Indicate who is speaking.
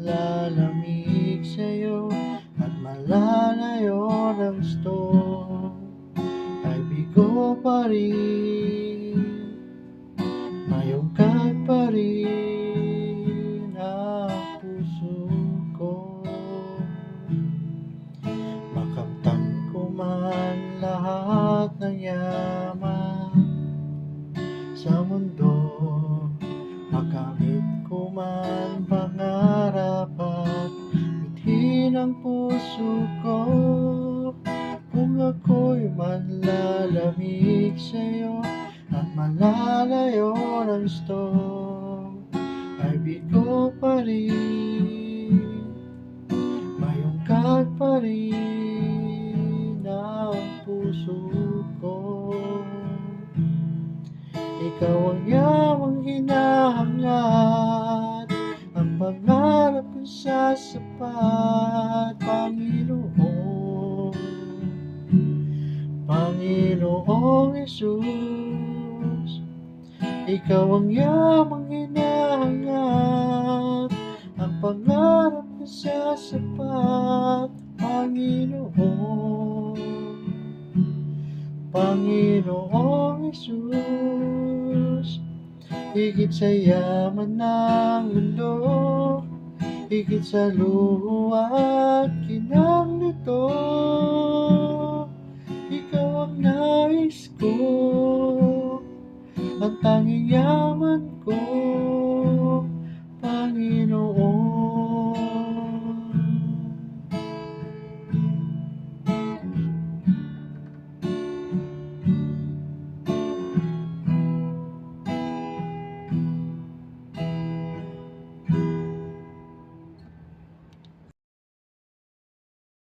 Speaker 1: lalamig sa'yo at malalayo ng gusto ay bigo pa rin, mayungkad pa rin ang puso ko. Makamtan ko man lahat ng yaman sa mundo, makamit ko man pangarap at mithi ng puso ko. Kung ako'y manlalamig sa'yo at malalayo ng gusto ay bigo pa rin, mayungkad pa rin ang puso ko. Ikaw ang yamang hinahangad, ang pangarap kong sasapat, Panginoon, Panginoong Jesus. Ikaw ang yamang hinahangad, ang pangarap kong sasapat, Panginoon, Panginoong Jesus. Higit sa yaman ng mundo, higit sa luho at kinang nito, ikaw ang nais ko, ang tanging yaman ko.